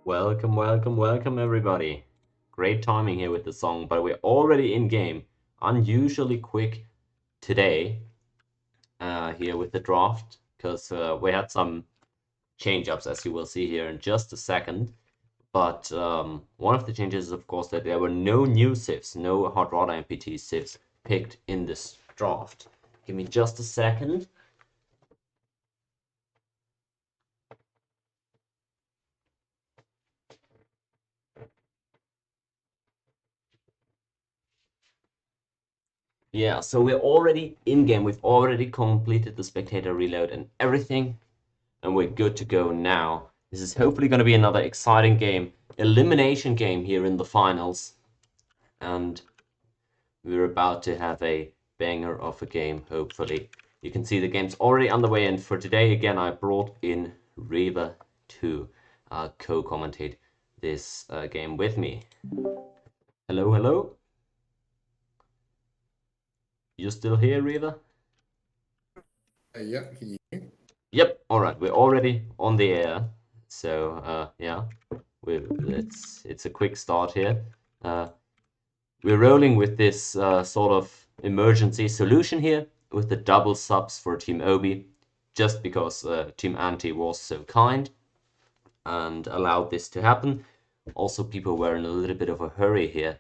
Welcome, welcome, welcome, everybody. Great timing here with the song, but we're already in game. Unusually quick today here with the draft because we had some change ups, as you will see here in just a second. But one of the changes is, of course, that there were no new civs, no Hot Rod MPT civs picked in this draft. Give me just a second. Yeah, so we're already in game. We've already completed the spectator reload and everything, and we're good to go now. This is hopefully going to be another exciting game, elimination game here in the finals, and we're about to have a banger of a game, hopefully. You can see the game's already underway, and for today, again, I brought in Reva to co-commentate this game with me. Hello, hello. You still here, Reva? Yeah, can you hear me? Yep. All right. We're already on the air. So yeah, it's a quick start here. Uh, we're rolling with this sort of emergency solution here with the double subs for Team Obi, just because Team Anti was so kind and allowed this to happen. Also, people were in a little bit of a hurry here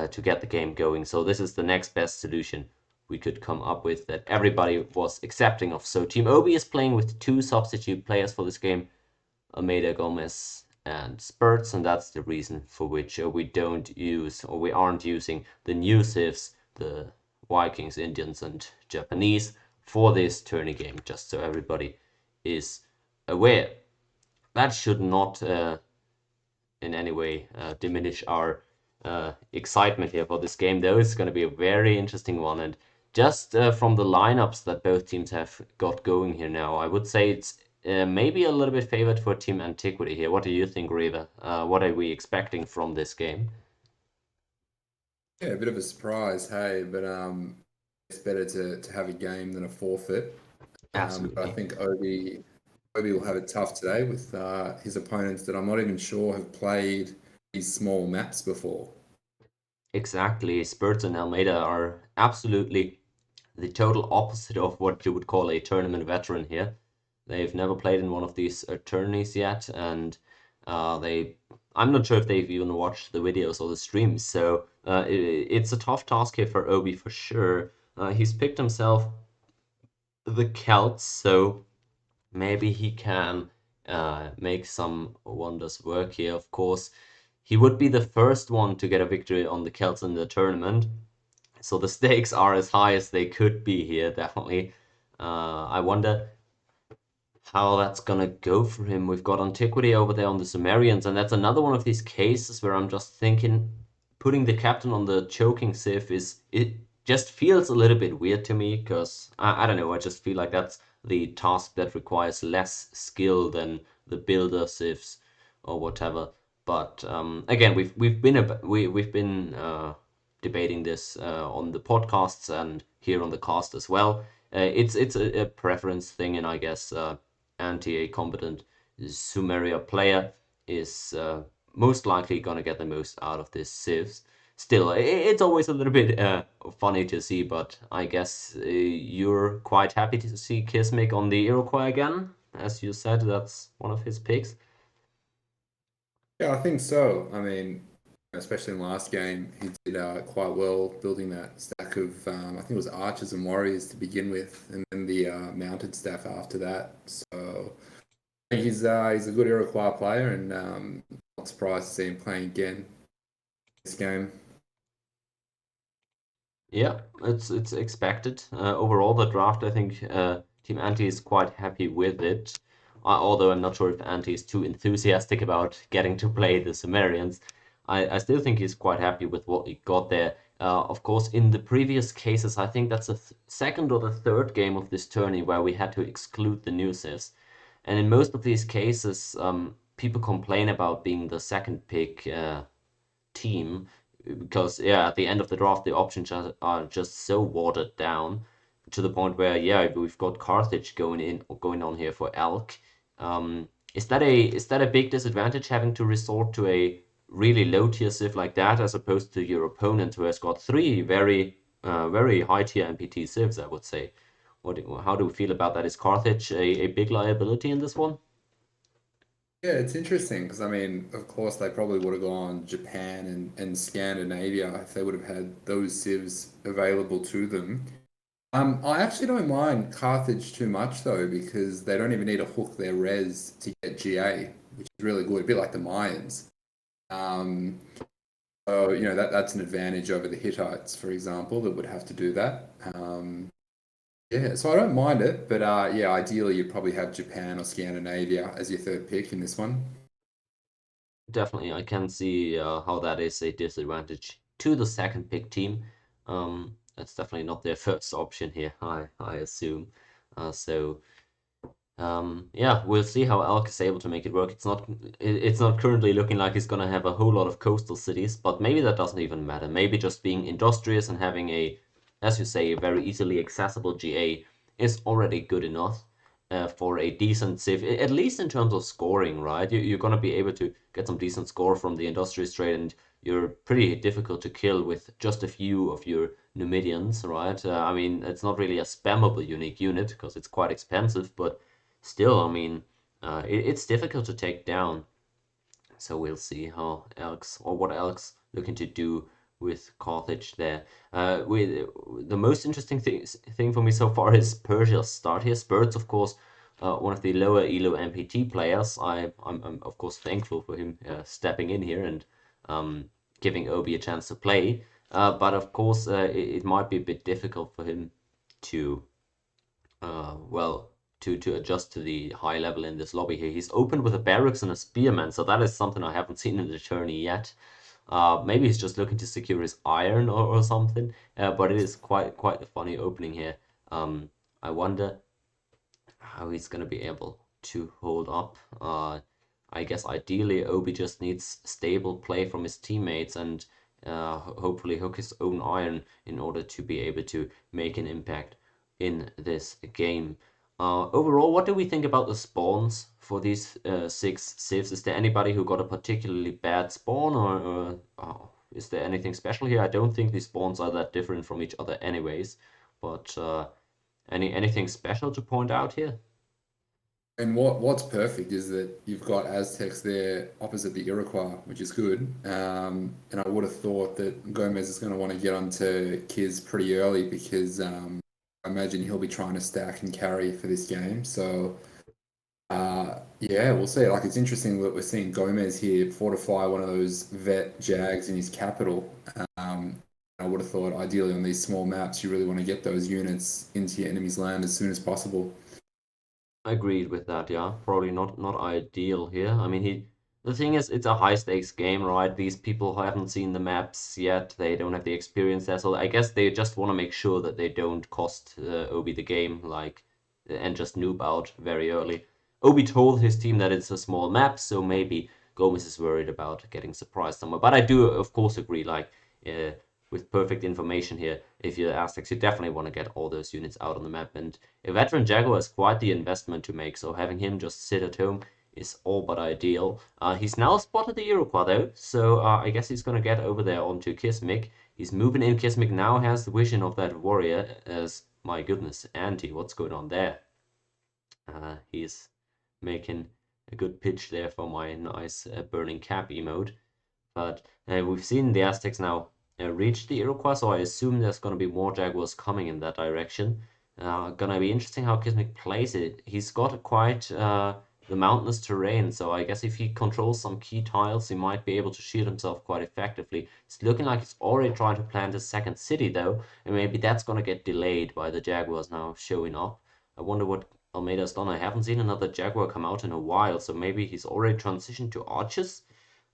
to get the game going, so this is the next best solution we could come up with that everybody was accepting of. So Team Obi is playing with two substitute players for this game, Almeida Gomez and Spurts, and that's the reason for which we don't use, or we aren't using, the new civs, the Vikings, Indians, and Japanese for this tourney game, just so everybody is aware. That should not in any way diminish our excitement here for this game, though. It's going to be a very interesting one. And just from the lineups that both teams have got going here now, I would say it's maybe a little bit favored for Team Antiquity here. What do you think, Reva? What are we expecting from this game? Yeah, a bit of a surprise, hey, but it's better to have a game than a forfeit. But I Absolutely. think Obi will have it tough today with his opponents that I'm not even sure have played these small maps before. Exactly. Spurts and Almeida are absolutely the total opposite of what you would call a tournament veteran here. They've never played in one of these tourneys yet, and they I'm not sure if they've even watched the videos or the streams. So it's a tough task here for Obi for sure. He's picked himself the Celts, so maybe he can make some wonders work here. Of course, he would be the first one to get a victory on the Celts in the tournament. So the stakes are as high as they could be here, definitely. I wonder how that's gonna go for him. We've got Antiquity over there on the Sumerians, and that's another one of these cases where I'm just thinking putting the captain on the choking Civ is it just feels a little bit weird to me because I don't know, I just feel like that's the task that requires less skill than the builder Civs or whatever. But again, we've been debating this on the podcasts and here on the cast as well. It's a preference thing, and I guess anti a competent Sumeria player is most likely gonna get the most out of this civs. Still, it's always a little bit funny to see, but I guess you're quite happy to see Kismic on the Iroquois again. As you said, that's one of his picks. Yeah, I think so. I mean, especially in the last game, he did quite well building that stack of, I think it was archers and warriors to begin with, and then the mounted staff after that. So I think he's a good Iroquois player, and not surprised to see him playing again this game. Yeah, it's expected. Overall, the draft, I think Team Anti is quite happy with it. Although I'm not sure if Anti is too enthusiastic about getting to play the Sumerians. I still think he's quite happy with what he got there. Of course, in the previous cases, I think that's the second or the third game of this tourney where we had to exclude the new civs. And in most of these cases, people complain about being the second pick team because yeah, at the end of the draft, the options are just so watered down to the point where yeah, we've got Carthage going on here for Elk. Is that a big disadvantage having to resort to a really low tier civ like that as opposed to your opponent who has got three very high tier MPT civs, I would say. How do we feel about that? Is Carthage a big liability in this one? Yeah, it's interesting because I mean, of course, they probably would have gone Japan and Scandinavia if they would have had those civs available to them. I actually don't mind Carthage too much though, because they don't even need to hook their res to get GA, which is really good. A bit like the Mayans. Um, so that's an advantage over the Hittites, for example, that would have to do that. Yeah, so I don't mind it, but yeah, ideally you'd probably have Japan or Scandinavia as your third pick in this one. Definitely, I can see how that is a disadvantage to the second pick team. That's definitely not their first option here, I assume. So yeah, we'll see how Elk is able to make it work. It's not currently looking like he's gonna have a whole lot of coastal cities, but maybe that doesn't even matter. Maybe just being industrious and having a, as you say, a very easily accessible GA is already good enough for a decent civ, at least in terms of scoring, right? You're gonna be able to get some decent score from the industrious trade, and you're pretty difficult to kill with just a few of your Numidians, right? I mean, it's not really a spammable unique unit because it's quite expensive, but still, I mean, it's difficult to take down. So we'll see how Elks or what Elks looking to do with Carthage there. With the most interesting thing for me so far is Persia's start here. Spurts, of course, one of the lower Elo MPT players. I'm of course thankful for him stepping in here and giving Obi a chance to play. But of course, it might be a bit difficult for him to well, to adjust to the high level in this lobby here. He's opened with a barracks and a spearman, so that is something I haven't seen in the tourney yet. Maybe he's just looking to secure his iron or something, but it is quite a funny opening here. I wonder how he's gonna be able to hold up. I guess ideally Obi just needs stable play from his teammates and hopefully hook his own iron in order to be able to make an impact in this game. Overall, what do we think about the spawns for these six civs? Is there anybody who got a particularly bad spawn, or is there anything special here? I don't think these spawns are that different from each other anyways, but anything special to point out here? And what's perfect is that you've got Aztecs there opposite the Iroquois, which is good. And I would have thought that Gomez is going to want to get onto Kiz pretty early because I imagine he'll be trying to stack and carry for this game. So yeah, we'll see. Like it's interesting that we're seeing Gomez here fortify one of those vet Jags in his capital. I would have thought ideally on these small maps, you really want to get those units into your enemy's land as soon as possible. Agreed with that, yeah. Probably not ideal here. I mean, the thing is, it's a high stakes game, right? These people haven't seen the maps yet. They don't have the experience there, so I guess they just want to make sure that they don't cost Obi the game, like, and just noob out very early. Obi told his team that it's a small map, so maybe Gomez is worried about getting surprised somewhere. But I do, of course, agree, like, uh, with perfect information here, if you're Aztecs, you definitely want to get all those units out on the map, and a veteran Jaguar is quite the investment to make, so having him just sit at home is all but ideal. He's now spotted the Iroquois though, so I guess he's gonna get over there onto Kismik. He's moving in. Kismik now has the vision of that warrior as, my goodness, Auntie, what's going on there? He's making a good pitch there for my nice burning cap emote. But we've seen the Aztecs now reach the Iroquois, so I assume there's going to be more Jaguars coming in that direction. Gonna be interesting how Kismic plays it. He's got quite the mountainous terrain, so I guess if he controls some key tiles, he might be able to shield himself quite effectively. It's looking like he's already trying to plant a second city, though, and maybe that's gonna get delayed by the Jaguars now showing up. I wonder what Almeida's done. I haven't seen another Jaguar come out in a while, so maybe he's already transitioned to archers.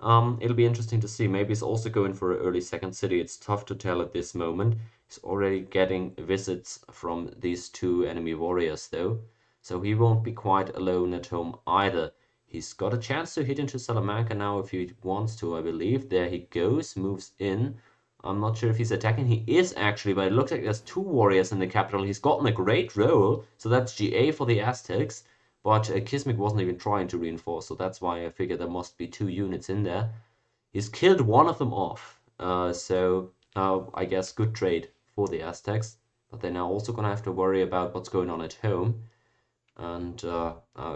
It'll be interesting to see. Maybe he's also going for an early second city. It's tough to tell at this moment. He's already getting visits from these two enemy warriors, though, so he won't be quite alone at home either. He's got a chance to hit into Salamanca now if he wants to, I believe. There he goes, moves in. I'm not sure if he's attacking. He is actually, but it looks like there's two warriors in the capital. He's gotten a great roll, so that's GA for the Aztecs. but Kismic wasn't even trying to reinforce, so that's why I figured there must be 2 units in there. He's killed one of them off, so I guess good trade for the Aztecs, but they're now also gonna have to worry about what's going on at home. And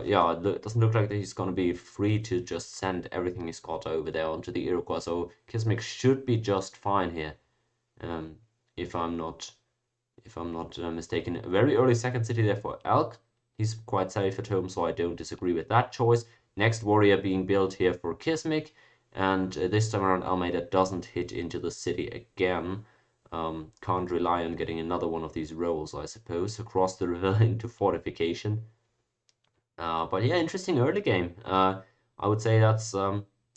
yeah, it doesn't look like that he's going to be free to just send everything he's got over there onto the Iroquois. So Kismic should be just fine here, um, if I'm not mistaken. A very early second city there for Elk. He's quite safe at home, so I don't disagree with that choice. Next warrior being built here for Kismic, and this time around Almeida doesn't hit into the city again. Can't rely on getting another one of these rolls, I suppose, across the river into fortification. But yeah, interesting early game. I would say that's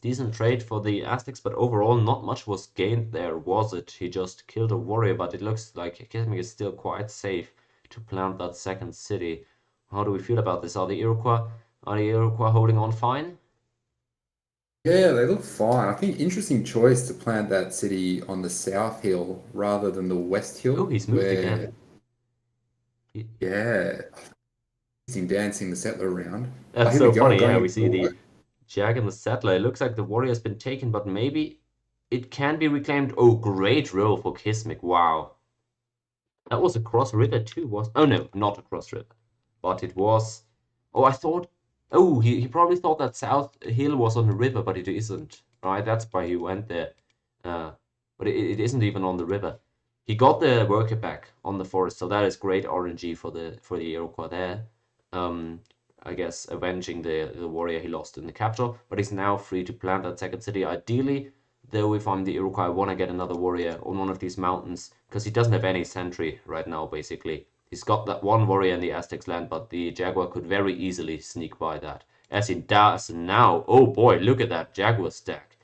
decent trade for the Aztecs, but overall not much was gained there, was it? He just killed a warrior, but it looks like Kismic is still quite safe to plant that second city. How do we feel about this? Are the Iroquois holding on fine? Yeah, they look fine. I think interesting choice to plant that city on the south hill rather than the west hill, Oh, he's moved where, again. yeah, interesting dancing the settler around. Oh, That's here we so go, funny. going Yeah, we into see the the west. Jag and the Settler. It looks like the warrior's been taken, but maybe it can be reclaimed. Oh, great roll for Kismic. Wow. That was across river too, was... Oh, no, not across river. But it was... Oh, I thought... Oh, he probably thought that South Hill was on the river, but it isn't. Right, that's why he went there. But it isn't even on the river. He got the worker back on the forest, so that is great RNG for the Iroquois there. I guess avenging the warrior he lost in the capital, but he's now free to plant that second city. Ideally, though, if I'm the Iroquois, I want to get another warrior on one of these mountains, because he doesn't have any sentry right now, basically. He's got that one warrior in the Aztecs land, but the Jaguar could very easily sneak by that. As he does now. Oh boy, look at that Jaguar stack.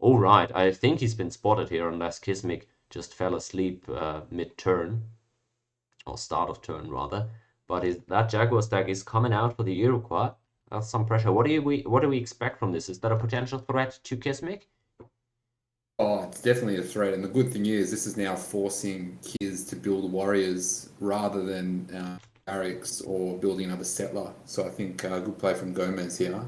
Alright, I think he's been spotted here, unless Kismic just fell asleep mid-turn. Or start of turn, rather. But that Jaguar stack is coming out for the Iroquois. That's some pressure. What do we expect from this? Is that a potential threat to Kismic? Oh, it's definitely a threat. And the good thing is, this is now forcing kids to build warriors rather than barracks or building another settler. So I think good play from Gomez here.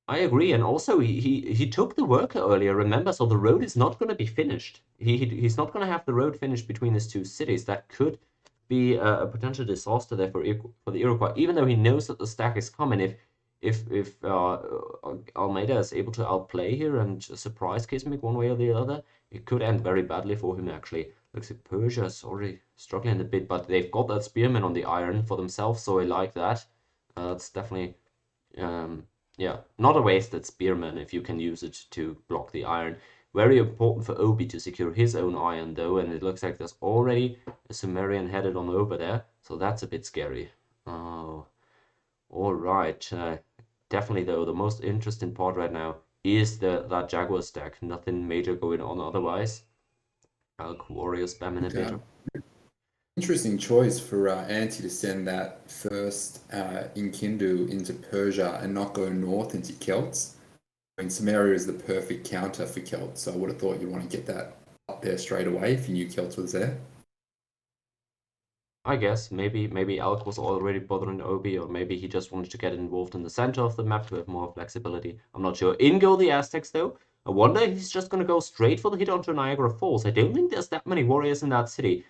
I agree, and also he took the worker earlier, remember, so the road is not going to be finished. He's not going to have the road finished between these two cities. That could be a potential disaster there for the Iroquois, even though he knows that the stack is coming. If Almeida is able to outplay here and surprise Kismic one way or the other, it could end very badly for him, actually. Looks like Persia's already struggling a bit, but they've got that spearman on the iron for themselves, so I like that. It's definitely... yeah, not a wasted spearman if you can use it to block the iron. Very important for Obi to secure his own iron though, and it looks like there's already a Sumerian headed on over there, so that's a bit scary. Oh, alright. Definitely though, the most interesting part right now is that Jaguar stack. Nothing major going on otherwise. Elk warrior spamming a bit. Okay. Interesting choice for Anti to send that first Inkindu into Persia and not go north into Celts. I mean, Samaria is the perfect counter for Celts, so I would have thought you'd want to get that up there straight away if you knew Celts was there. I guess maybe Elk was already bothering Obi, or maybe he just wanted to get involved in the center of the map to have more flexibility. I'm not sure. In go the Aztecs though. I wonder if he's just gonna go straight for the hit onto Niagara Falls. I don't think there's that many warriors in that city.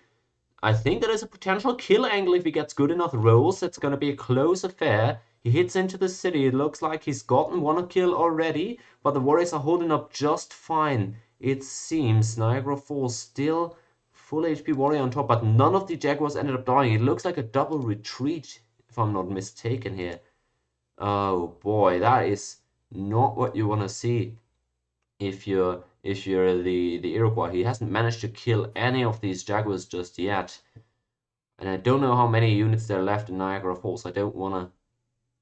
I think there is a potential kill angle if he gets good enough rolls. It's gonna be a close affair. He hits into the city. It looks like he's gotten one kill already, but the warriors are holding up just fine. It seems Niagara Falls still full HP warrior on top, but none of the Jaguars ended up dying. It looks like a double retreat, if I'm not mistaken here. Oh boy, that is not what you want to see if you're the Iroquois. He hasn't managed to kill any of these Jaguars just yet. And I don't know how many units there are left in Niagara Falls. I don't want to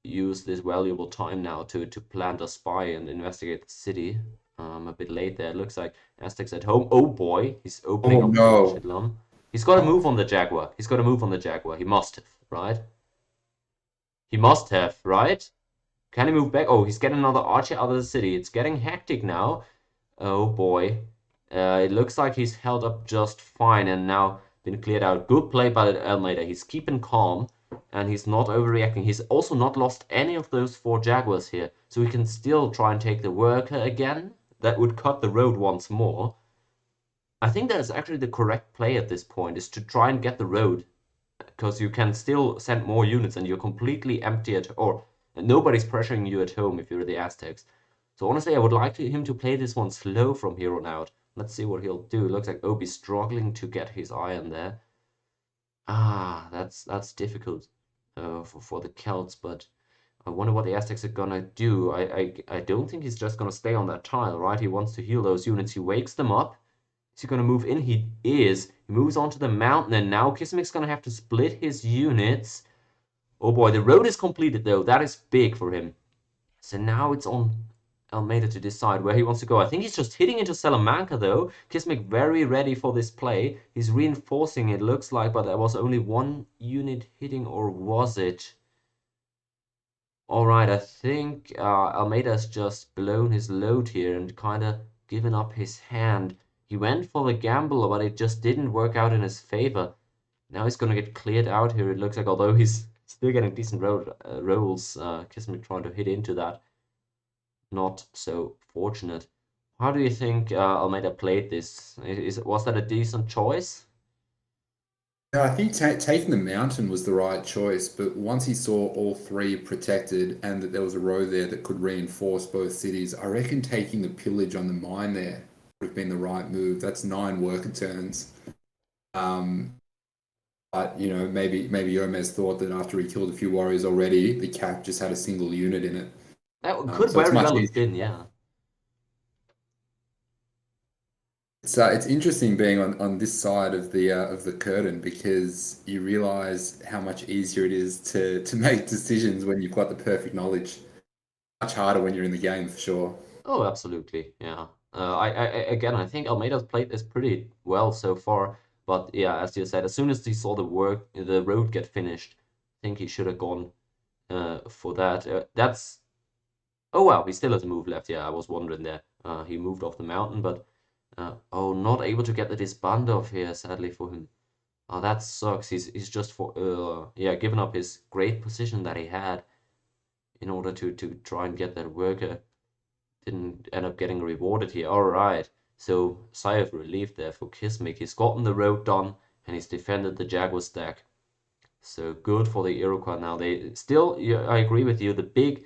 use this valuable time now to plant a spy and investigate the city. A bit late there. It looks like Aztecs at home. Oh boy, he's opening Oh up no. Chitlam. He's got to move on the Jaguar. He's got to move on the Jaguar. He must have, right? He must have, right? Can he move back? Oh, he's getting another archer out of the city. It's getting hectic now. Oh boy. It looks like he's held up just fine and now been cleared out. Good play by Almeida. He's keeping calm. and he's not overreacting. He's also not lost any of those 4 Jaguars here, so he can still try and take the worker again. That would cut the road once more. I think that is actually the correct play at this point, is to try and get the road, because you can still send more units and you're completely empty or nobody's pressuring you at home if you're the Aztecs. So honestly, I would like him to play this one slow from here on out. Let's see what he'll do. It looks like Obi's struggling to get his iron there. Ah, that's difficult for the Celts, but I wonder what the Aztecs are gonna do. I don't think he's just gonna stay on that tile, right? He wants to heal those units. He wakes them up. Is he gonna move in? He is. He moves onto the mountain, and now Kismic's gonna have to split his units. Oh boy, the road is completed though. That is big for him. So now it's on Almeida to decide where he wants to go. I think he's just hitting into Salamanca though. Kismic very ready for this play. He's reinforcing, it looks like, but there was only 1 unit hitting, or was it? Alright, I think Almeida's just blown his load here and kinda given up his hand. He went for the gamble, but it just didn't work out in his favor. Now he's gonna get cleared out here, it looks like, although he's still getting decent rolls. Kismet trying to hit into that. Not so fortunate. How do you think Almeida played this? Was that a decent choice? Yeah, I think taking the mountain was the right choice, but once he saw all 3 protected and that there was a row there that could reinforce both cities, I reckon taking the pillage on the mine there would have been the right move. That's 9 worker turns. But maybe Gomez thought that after he killed a few warriors already, the cap just had a single unit in it. That could So it's very much well have easier. been, yeah. It's interesting being on this side of the curtain, because you realize how much easier it is to make decisions when you've got the perfect knowledge. Much harder when you're in the game, for sure. Oh, absolutely, yeah. Again, I think Almeida's played this pretty well so far, but yeah, as you said, as soon as he saw the road get finished, I think he should have gone for that. Oh wow, he still has a move left. Yeah, I was wondering there. He moved off the mountain, but oh, not able to get the disband off here, sadly for him. Oh, that sucks. He's just yeah, given up his great position that he had in order to try and get that worker. Didn't end up getting rewarded here. Alright, so sigh of relief there for Kismic. He's gotten the road done and he's defended the Jaguar stack. So good for the Iroquois now. They still, yeah, I agree with you, the big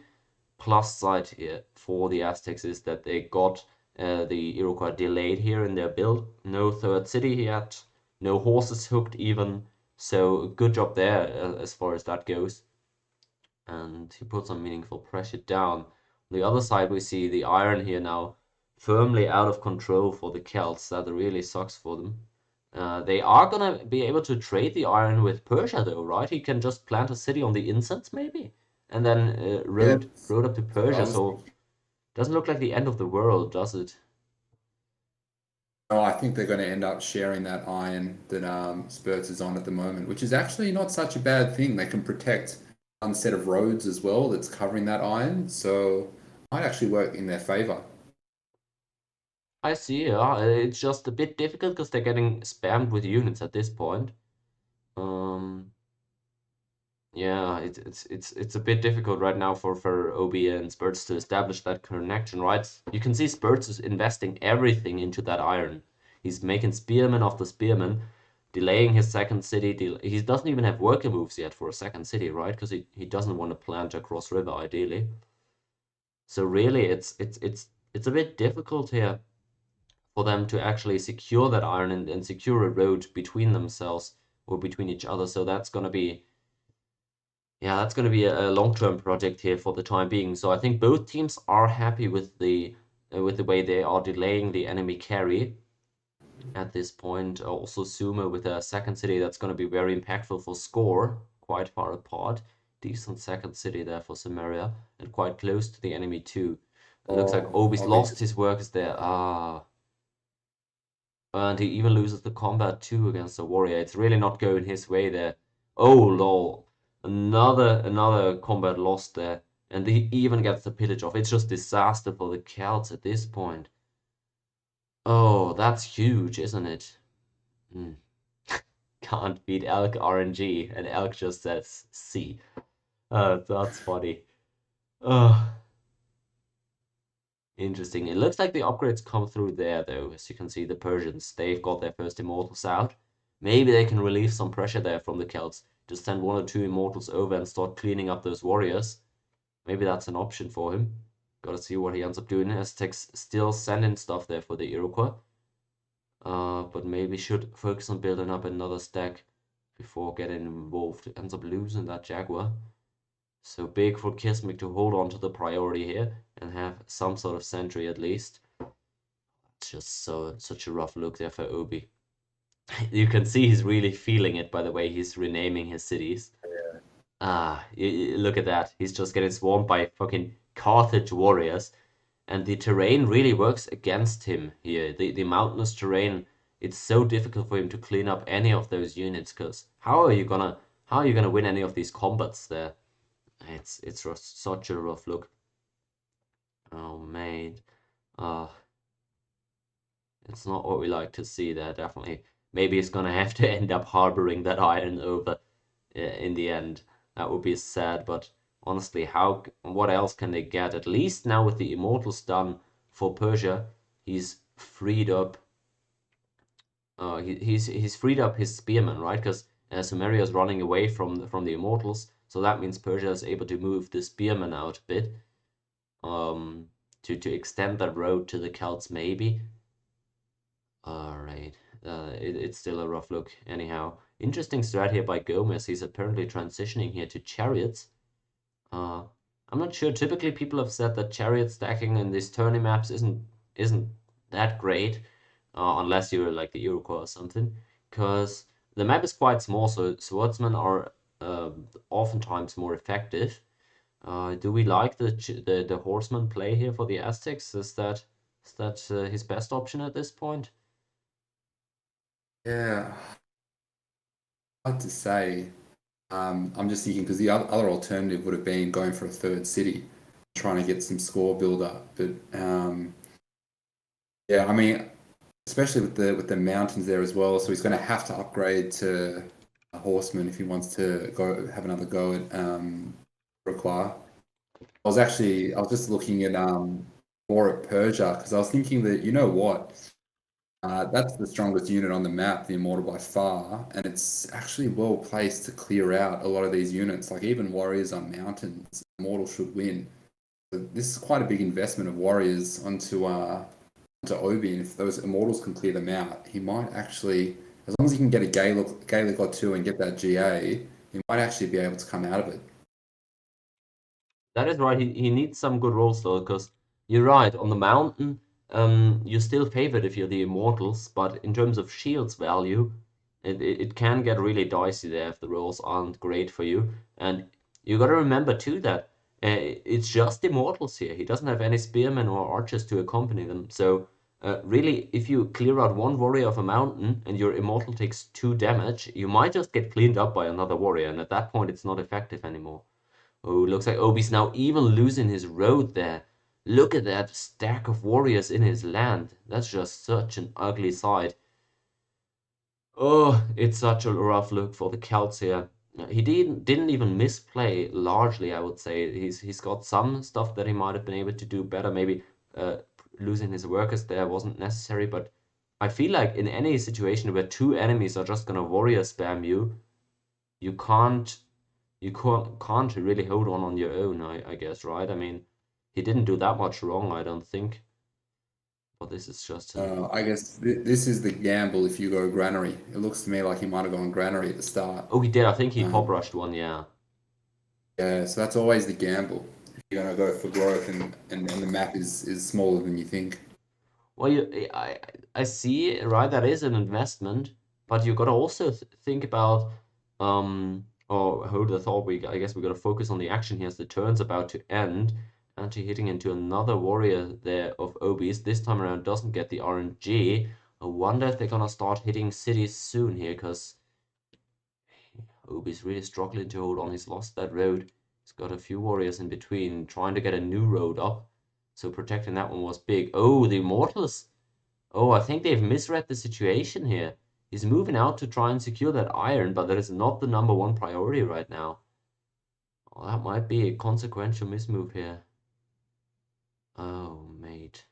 plus side here for the Aztecs is that they got the Iroquois delayed here in their build. No 3rd city yet, no horses hooked even. So good job there as far as that goes. And he put some meaningful pressure down. On the other side, we see the iron here now firmly out of control for the Celts. That really sucks for them. They are gonna be able to trade the iron with Persia though, right? He can just plant a city on the incense maybe, and then Yeah, road up to that's what I Persia. was So thinking. doesn't look like the end of the world, does it? Oh, I think they're going to end up sharing that iron that Spurs is on at the moment, which is actually not such a bad thing. They can protect one set of roads as well that's covering that iron, so might actually work in their favor. I see. Yeah, it's just a bit difficult because they're getting spammed with units at this point. Um, Yeah, it's a bit difficult right now for OB and Spurts to establish that connection, right? You can see Spurts is investing everything into that iron. He's making spearman after spearman, delaying his second city. He doesn't even have worker moves yet for a second city, right? Because he doesn't want to plant across river ideally. So really, it's a bit difficult here for them to actually secure that iron and secure a road between themselves or between each other. So that's gonna be. Yeah, that's going to be a long-term project here for the time being. So I think both teams are happy with the way they are delaying the enemy carry at this point. Also, Sumo with a second city that's going to be very impactful for score, quite far apart. Decent second city there for Samaria and quite close to the enemy too. It looks like Oh, Obi's I'll be. lost his workers there. And he even loses the combat too against the warrior. It's really not going his way there. Oh lol. Another combat lost there. And he even gets the pillage off. It's just disaster for the Celts at this point. Oh, that's huge, isn't it? Hmm. can't beat Elk RNG, and Elk just says C. That's funny. Interesting. It looks like the upgrades come through there, though. As you can see, the Persians, they've got their first Immortals out. Maybe they can relieve some pressure there from the Celts. Just send 1 or 2 Immortals over and start cleaning up those warriors. Maybe that's an option for him. Gotta see what he ends up doing. Aztecs still sending stuff there for the Iroquois. But maybe should focus on building up another stack before getting involved. Ends up losing that Jaguar. So big for Kismic to hold on to the priority here and have some sort of sentry at least. It's just such a rough look there for Obi. You can see he's really feeling it by the way he's renaming his cities. Look at that. He's just getting swarmed by fucking Carthage warriors. And the terrain really works against him here. The mountainous terrain, it's so difficult for him to clean up any of those units, because how are you gonna win any of these combats there? It's such a rough look. Oh man. It's not what we like to see there, definitely. Maybe he's gonna have to end up harboring that iron over in the end. That would be sad, but honestly, what else can they get? At least now with the Immortals done for Persia, he's freed up he's freed up his spearmen, right? Because Sumeria is running away from the Immortals, so that means Persia is able to move the spearmen out a bit, to extend that road to the Celts maybe. All right, it's still a rough look anyhow. Interesting strat here by Gomez. He's apparently transitioning here to chariots. I'm not sure. Typically, people have said that chariot stacking in these tourney maps isn't that great, unless you're like the Iroquois or something, because the map is quite small, so swordsmen are oftentimes more effective. Do we like the horseman play here for the Aztecs? Is that his best option at this point? Yeah, hard to say. I'm just thinking because the other alternative would have been going for a third city, trying to get some score build up. But yeah, I mean, especially with the mountains there as well. So he's going to have to upgrade to a horseman if he wants to go have another go at Require. I was just looking at more at Persia because I was thinking that you know what. That's the strongest unit on the map, the Immortal by far, and it's actually well placed to clear out a lot of these units. Like even warriors on mountains, Immortal should win. So this is quite a big investment of warriors onto Obi, and if those Immortals can clear them out, he might actually, as long as he can get a Gaelic or two and get that GA, he might actually be able to come out of it. That is right. He needs some good rolls though, because you're right. On the mountain, you're still favored if you're the Immortals, but in terms of shields value, it can get really dicey there if the rolls aren't great for you. And you got to remember too that it's just Immortals here. He doesn't have any spearmen or archers to accompany them. So really, if you clear out one warrior of a mountain and your Immortal takes 2 damage, you might just get cleaned up by another warrior, and at that point, it's not effective anymore. Oh, looks like Obi's now even losing his road there. Look at that stack of warriors in his land. That's just such an ugly sight. Oh, it's such a rough look for the Celts here. He didn't even misplay largely, I would say. He's got some stuff that he might have been able to do better. Maybe losing his workers there wasn't necessary, but I feel like in any situation where 2 enemies are just gonna warrior spam you, you can't really hold on your own, I guess, right? I mean, he didn't do that much wrong, I don't think. But this is just I guess this is the gamble if you go Granary. It looks to me like he might have gone Granary at the start. Oh, he did. I think he pop rushed one, yeah. Yeah, so that's always the gamble. If you're going to go for growth and the map is smaller than you think. Well, I see, right? That is an investment, but you got to also think about, or hold the thought. I guess we got to focus on the action here as the turn's about to end. Anti-hitting into another warrior there of Obi's. This time around doesn't get the RNG. I wonder if they're gonna start hitting cities soon here, because Obi's really struggling to hold on. He's lost that road. He's got a few warriors in between, trying to get a new road up. So protecting that one was big. Oh, the Immortals. Oh, I think they've misread the situation here. He's moving out to try and secure that iron, but that is not the number one priority right now. Oh, that might be a consequential mismove here. Oh, mate.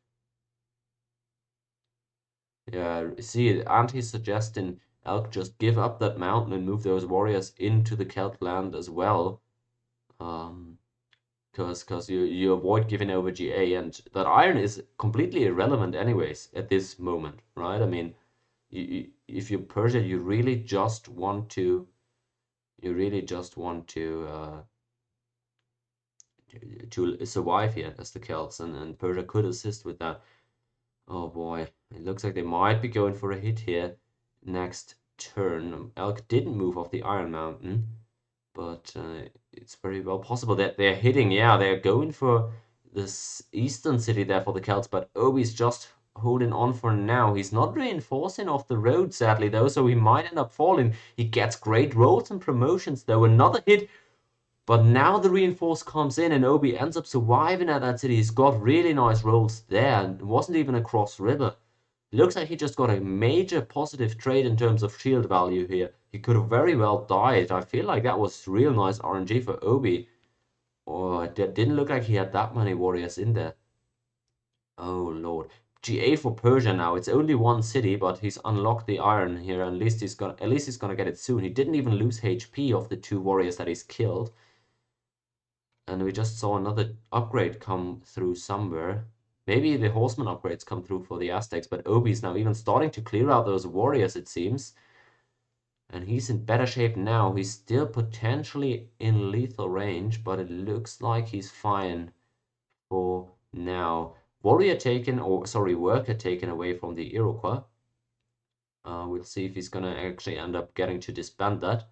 Yeah, see, aren't he suggesting Elk just give up that mountain and move those warriors into the Celt land as well? Because you avoid giving over GA, and that iron is completely irrelevant anyways at this moment, right? I mean, if you're Persia, you really just want to to survive here as the Celts, and Persia could assist with that. Oh boy, it looks like they might be going for a hit here next turn. Elk didn't move off the Iron Mountain, but it's very well possible that they're hitting. Yeah, they're going for this eastern city there for the Celts, but Obi's just holding on for now. He's not reinforcing off the road, sadly, though, so he might end up falling. He gets great rolls and promotions, though. Another hit, but now the reinforce comes in and Obi ends up surviving at that city. He's got really nice rolls there, and it wasn't even across river. Looks like he just got a major positive trade in terms of shield value here. He could have very well died. I feel like that was real nice RNG for Obi. Oh, it didn't look like he had that many warriors in there. Oh lord. GA for Persia now. It's only one city, but he's unlocked the iron here. At least he's gonna get it soon. He didn't even lose HP of the 2 warriors that he's killed. And we just saw another upgrade come through somewhere. Maybe the horseman upgrades come through for the Aztecs, but Obi's now even starting to clear out those warriors, it seems. And he's in better shape now. He's still potentially in lethal range, but it looks like he's fine for now. Warrior taken, or sorry, worker taken away from the Iroquois. We'll see if he's gonna actually end up getting to disband that.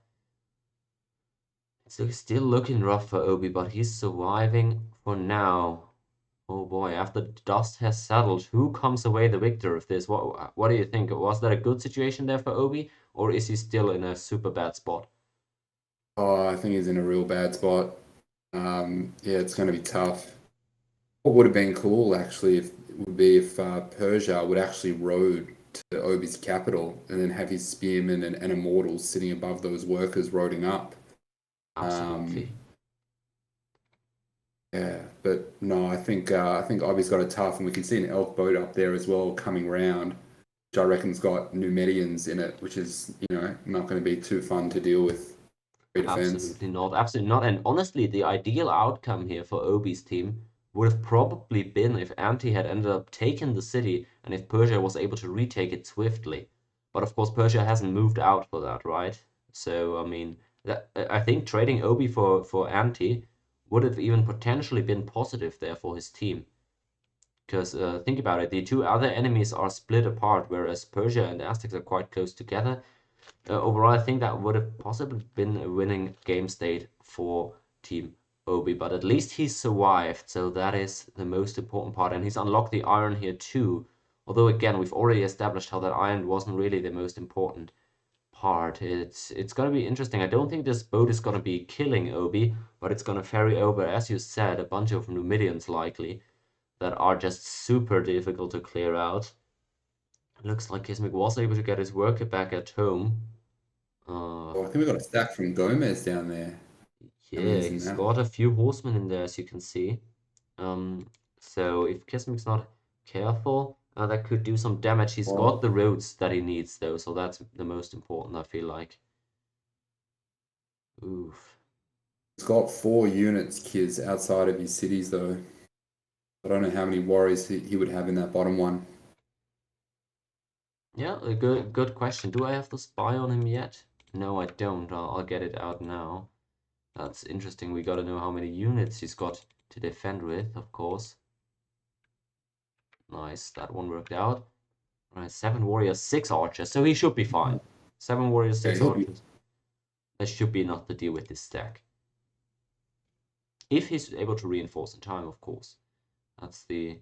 So he's still looking rough for Obi, but he's surviving for now. Oh boy, after the dust has settled, who comes away the victor of this? What do you think? Was that a good situation there for Obi, or is he still in a super bad spot? Oh, I think he's in a real bad spot. Yeah, it's going to be tough. What would have been cool actually would be if Persia would actually road to Obi's capital and then have his spearmen and immortals sitting above those workers roading up. Absolutely. Yeah, but no, I think Obi's got it tough, and we can see an elk boat up there as well coming round, which I reckon's got Numidians in it, which is not going to be too fun to deal with. Great defense. Absolutely not. Absolutely not. And honestly, the ideal outcome here for Obi's team would have probably been if Anti had ended up taking the city and if Persia was able to retake it swiftly. But of course, Persia hasn't moved out for that, right? So, I mean, I think trading Obi for Anti would have even potentially been positive there for his team. Because think about it, the 2 other enemies are split apart, whereas Persia and the Aztecs are quite close together. Overall, I think that would have possibly been a winning game state for Team Obi, but at least he survived, so that is the most important part, and he's unlocked the iron here too. Although again, we've already established how that iron wasn't really the most important part. It's gonna be interesting. I don't think this boat is gonna be killing Obi, but it's gonna ferry over, as you said, a bunch of Numidians likely that are just super difficult to clear out. Looks like Kismic was able to get his worker back at home. I think we got a stack from Gomez down there. Yeah, he's got a few horsemen in there, as you can see. So if Kismic's not careful, that could do some damage. He's got the roads that he needs, though, so that's the most important, I feel like. Oof. He's got 4 units, kids, outside of his cities, though. I don't know how many warriors he would have in that bottom one. Yeah, a good question. Do I have the spy on him yet? No, I don't. I'll get it out now. That's interesting. We gotta know how many units he's got to defend with, of course. Nice, that one worked out. Alright, 7 warriors, 6 archers, so he should be fine. 7 warriors, 6 archers. That should be enough to deal with this stack. If he's able to reinforce in time, of course. That's the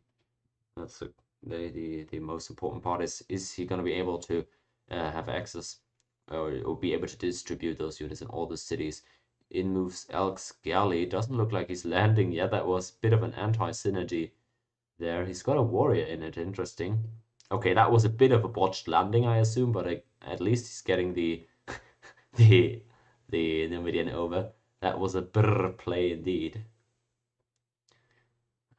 most important part. Is he going to be able to have access or be able to distribute those units in all the cities? In moves Elk's galley. Doesn't look like he's landing yet. That was a bit of an anti-synergy there. He's got a warrior in it. Interesting. Okay, that was a bit of a botched landing, I assume, but at least he's getting the the Numidian over. That was a brr play indeed.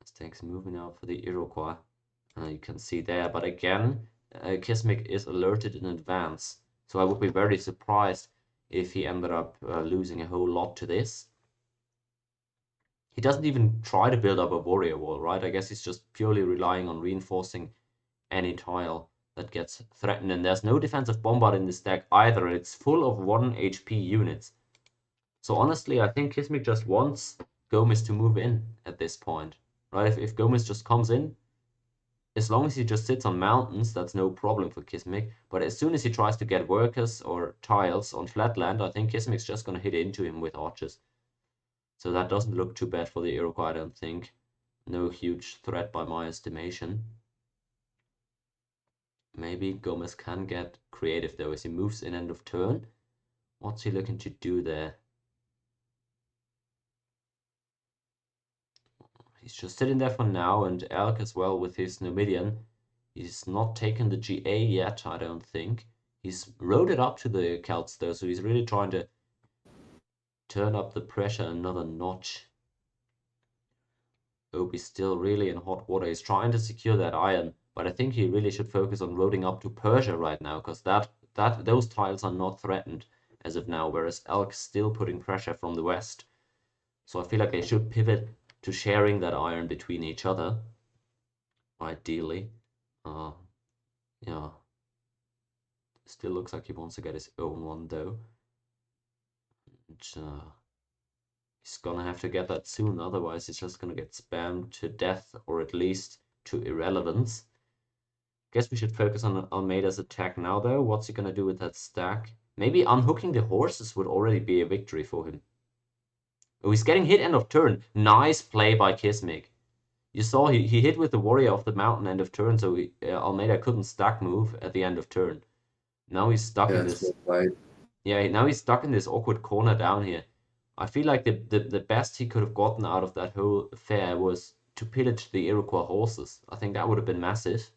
Aztecs moving out for the Iroquois. You can see there, but again, Kismic is alerted in advance, so I would be very surprised if he ended up losing a whole lot to this. He doesn't even try to build up a warrior wall, right? I guess he's just purely relying on reinforcing any tile that gets threatened, and there's no defensive bombard in this deck either, and it's full of 1 HP units. So honestly, I think Kismic just wants Gomez to move in at this point, right? If Gomez just comes in, as long as he just sits on mountains, that's no problem for Kismic. But as soon as he tries to get workers or tiles on flatland, I think Kismic's just going to hit into him with archers. So that doesn't look too bad for the Iroquois, I don't think. No huge threat by my estimation. Maybe Gomez can get creative though as he moves in end of turn. What's he looking to do there? He's just sitting there for now, and Elk as well with his Numidian. He's not taken the GA yet, I don't think. He's rode it up to the Celts though, so he's really trying to turn up the pressure another notch. Obi's still really in hot water. He's trying to secure that iron, but I think he really should focus on roading up to Persia right now, because those tiles are not threatened as of now, whereas Elk's still putting pressure from the west. So I feel like they should pivot to sharing that iron between each other, ideally. Yeah. Still looks like he wants to get his own one though. And, he's gonna have to get that soon, otherwise he's just gonna get spammed to death, or at least to irrelevance. Guess we should focus on Almeida's attack now though. What's he gonna do with that stack? Maybe unhooking the horses would already be a victory for him. Oh, he's getting hit end of turn. Nice play by Kismic. You saw he hit with the warrior of the mountain end of turn, so Almeida couldn't stack move at the end of turn. Now he's stuck in this. Yeah, now he's stuck in this awkward corner down here. I feel like the best he could have gotten out of that whole affair was to pillage the Iroquois horses. I think that would have been massive.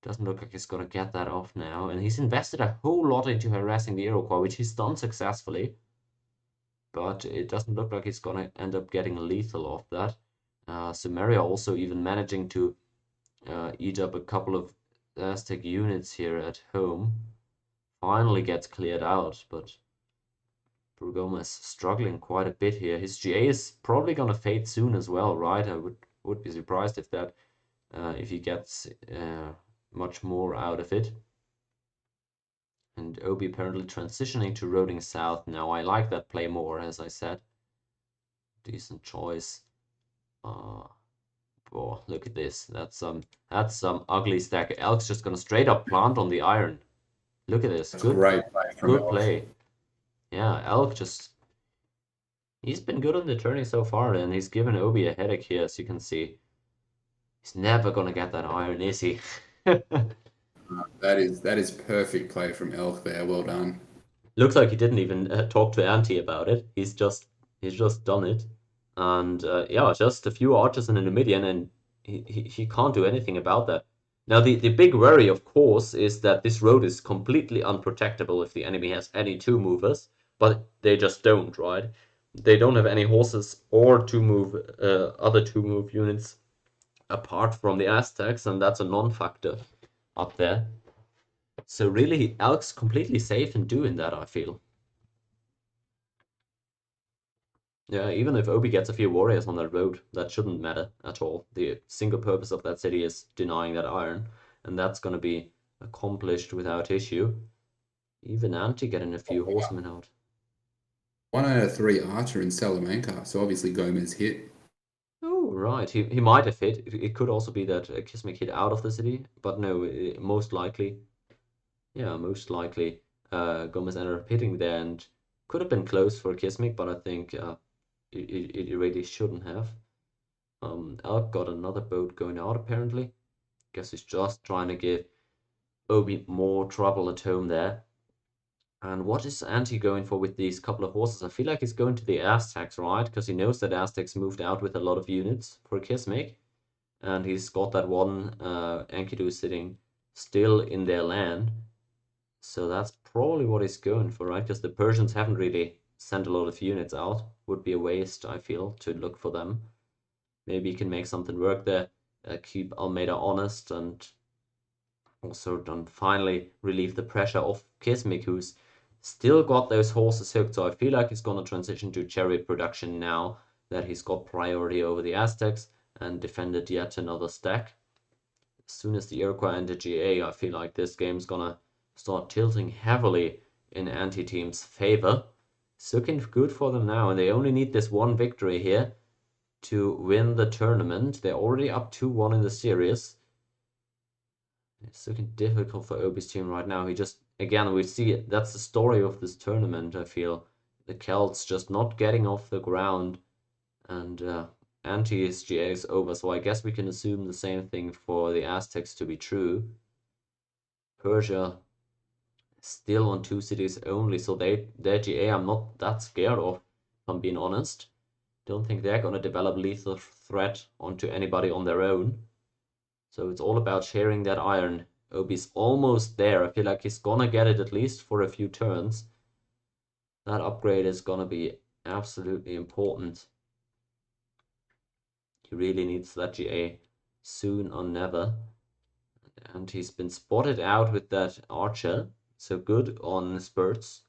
Doesn't look like he's gonna get that off now, and he's invested a whole lot into harassing the Iroquois, which he's done successfully. But it doesn't look like he's gonna end up getting lethal off that. Sumeria also even managing to eat up a couple of Aztec units here at home. Finally gets cleared out, but Burgoma is struggling quite a bit here. His GA is probably gonna fade soon as well, right? I would be surprised if that if he gets much more out of it. And Obi apparently transitioning to roading south now. I like that play more, as I said. Decent choice. Oh, look at this. That's some ugly stack. Elk's just gonna straight up plant on the iron. Look at this. Good, great play from good Elk. play. Yeah, Elk just he's been good on the tourney so far, and he's given Obi a headache here, as you can see. He's never gonna get that iron, is he? That is perfect play from Elk there. Well done. Looks like he didn't even talk to Anti about it. He's just done it, and yeah, just a few archers and a Numidian, and he can't do anything about that. Now the big worry, of course, is that this road is completely unprotectable if the enemy has any two movers, but they just don't, right? They don't have any horses or two move other two move units apart from the Aztecs, and that's a non-factor up there. So really, Elk's completely safe in doing that, I feel. Yeah, even if Obi gets a few warriors on that road, that shouldn't matter at all. The single purpose of that city is denying that iron, and that's going to be accomplished without issue. Even Anti getting a few horsemen out. 1 out of 3 archer in Salamanca, so obviously Gomez hit. Oh, right. He might have hit. It could also be that Kismic hit out of the city, but no, most likely. Yeah, most likely Gomez ended up hitting there, and could have been close for Kismic, but I think it really shouldn't have. Elk got another boat going out apparently. Guess he's just trying to give Obi more trouble at home there. And what is Anti going for with these couple of horses? I feel like he's going to the Aztecs, right? Because he knows that Aztecs moved out with a lot of units for Kismic. and he's got that one Enkidu sitting still in their land. So that's probably what he's going for, right? Because the Persians haven't really sent a lot of units out. Would be a waste, I feel, to look for them. Maybe he can make something work there, keep Almeida honest, and also don't finally relieve the pressure of Kismik, who's still got those horses hooked. So I feel like he's going to transition to chariot production now that he's got priority over the Aztecs and defended yet another stack. As soon as the Iroquois enter GA, I feel like this game's gonna start tilting heavily in anti-team's favor. It's looking good for them now, and they only need this one victory here to win the tournament. They're already up 2-1 in the series. It's looking difficult for Obi's team right now. He just, again, we see it. That's the story of this tournament, I feel. The Celts just not getting off the ground, and anti GA is over. So I guess we can assume the same thing for the Aztecs to be true. Persia still on 2 cities only, so their GA I'm not that scared of, if I'm being honest. Don't think they're gonna develop lethal threat onto anybody on their own. So it's all about sharing that iron. Obi's almost there. I feel like he's gonna get it at least for a few turns. That upgrade is gonna be absolutely important. He really needs that GA soon or never. And he's been spotted out with that archer. So good on spurts.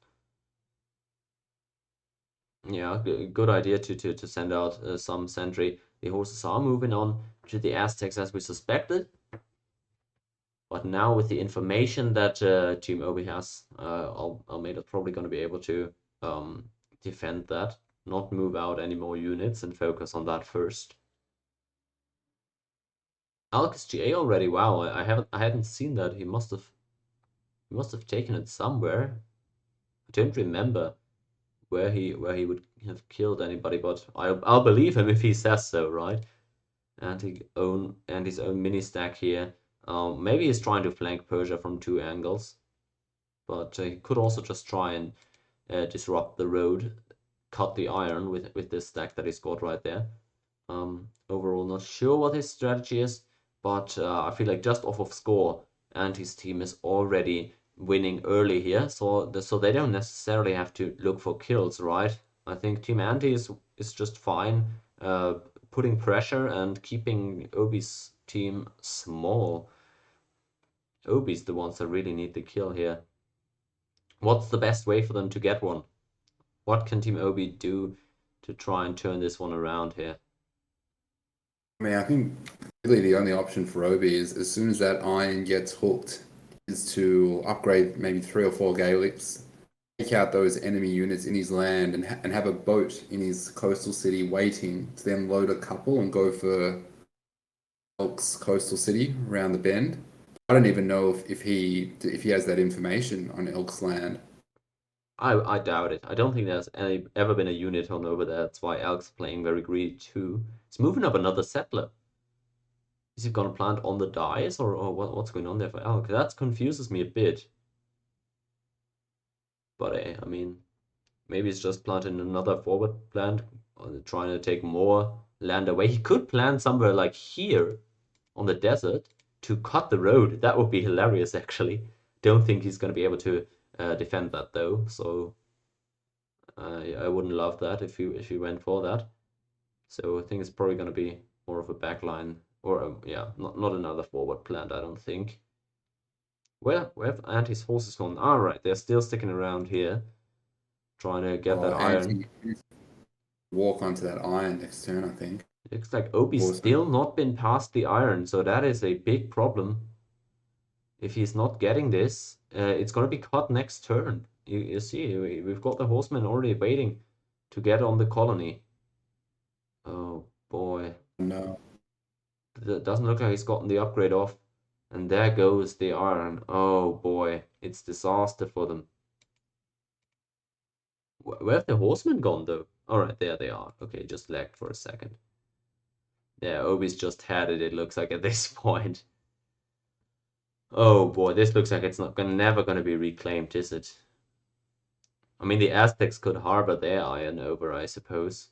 Yeah, good idea to send out some sentry. The horses are moving on to the Aztecs as we suspected. But now with the information that Team Obi has, Almeida's probably going to be able to defend that, not move out any more units and focus on that first. Alc's GA already. Wow, I hadn't seen that. He must have taken it somewhere. I don't remember where he would have killed anybody, but I'll believe him if he says so, right? And his own mini stack here. Maybe he's trying to flank Persia from 2 angles, but he could also just try and disrupt the road, cut the iron with this stack that he's got right there. Overall, not sure what his strategy is, but I feel like just off of score, and his team is already winning early here, so they don't necessarily have to look for kills, right? I think Team Anti is just fine, putting pressure and keeping Obi's team small. Obi's the ones that really need the kill here. What's the best way for them to get one? What can Team Obi do to try and turn this one around here? I mean, I think really the only option for Obi is as soon as that iron gets hooked, is to upgrade maybe 3 or 4 Gaelics, take out those enemy units in his land, and have a boat in his coastal city waiting to then load a couple and go for Elk's coastal city around the bend. I don't even know if he has that information on Elk's land. I doubt it. I don't think there's ever been a unit on over there. That's why Elk's playing very greedy too. He's moving up another settler. Is he gonna plant on the dice or what's going on there for Elk? That confuses me a bit. But I mean, maybe he's just planting another forward plant, trying to take more land away. He could plant somewhere like here on the desert to cut the road. That would be hilarious, actually. Don't think he's gonna be able to defend that though. So I wouldn't love that if you went for that. So I think it's probably gonna be more of a backline or yeah, not another forward plant. I don't think. Where have Anti's forces gone? All right, they're still sticking around here, trying to get that iron. Walk onto that iron next turn, I think. Looks like Obi's still not been past the iron, so that is a big problem. If he's not getting this, it's gonna be cut next turn. You see, we've got the horsemen already waiting to get on the colony. Oh boy. No. It doesn't look like he's gotten the upgrade off. And there goes the iron. Oh boy, it's disaster for them. Where have the horsemen gone though? Alright, there they are. Okay, just lagged for a second. Yeah, Obi's just had it, it looks like at this point. Oh boy, this looks like it's never gonna be reclaimed, is it? I mean, the Aztecs could harbor their iron over, I suppose.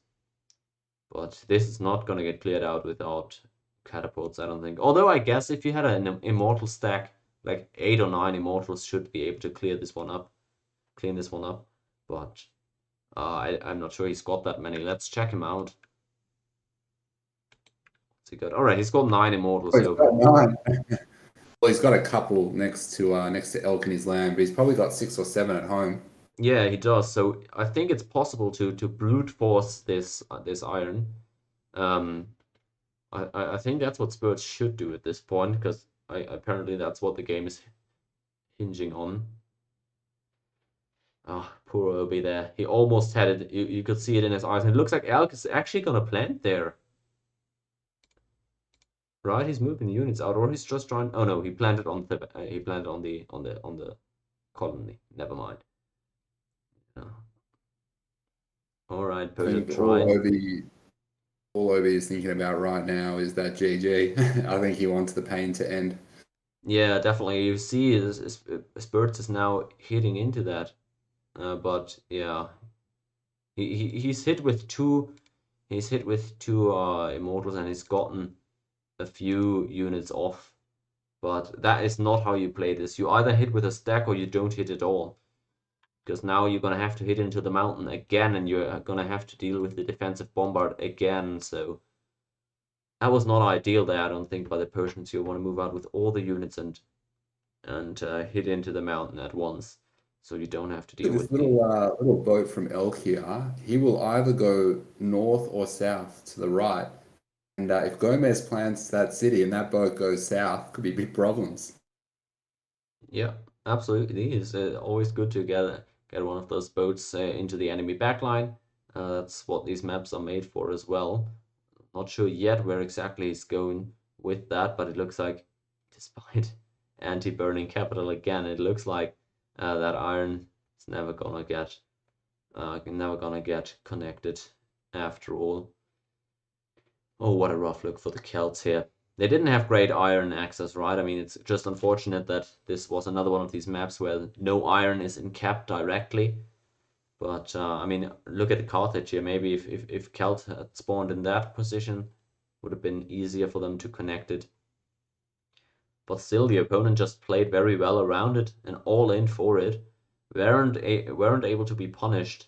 But this is not gonna get cleared out without catapults, I don't think. Although I guess if you had an immortal stack, like 8 or 9 immortals should be able to clean this one up. But I'm not sure he's got that many. Let's check him out. What's he got? All right, he's got 9 immortals. Oh, he's So got 9. Well, he's got a couple next to Elk in his land, but he's probably got 6 or 7 at home. yeah, he does. So I think it's possible to brute force this iron. I think that's what Spurs should do at this point, because apparently that's what the game is hinging on. Oh, poor Obi there. He almost had it. You could see it in his eyes. And it looks like Elk is actually gonna plant there. Right? He's moving units out, or he's just trying. Oh no, he planted on the colony. Never mind. All right, I think all Obi is thinking about right now is that GG. I think he wants the pain to end. Yeah, definitely. You see, Spurs is now hitting into that, but yeah, he's hit with two. He's hit with two immortals, and he's gotten a few units off. But that is not how you play this. You either hit with a stack or you don't hit at all. Because now you're gonna have to hit into the mountain again, and you're gonna have to deal with the defensive bombard again. So that was not ideal there, I don't think, by the Persians. You want to move out with all the units and hit into the mountain at once, so you don't have to deal This with little boat from Elk here, he will either go north or south to the right. And if Gomez plants that city and that boat goes south, could be big problems. Yeah, absolutely. It's always good to get one of those boats into the enemy backline. That's what these maps are made for as well. Not sure yet where exactly he's going with that, but it looks like, despite anti-burning capital again, it looks like that iron is never gonna get connected after all. Oh, what a rough look for the Celts here. They didn't have great iron access, right? I mean, it's just unfortunate that this was another one of these maps where no iron is encapped directly. But, I mean, look at the Carthage here. Maybe if Celt had spawned in that position, would have been easier for them to connect it. But still, the opponent just played very well around it and all in for it. Weren't able to be punished.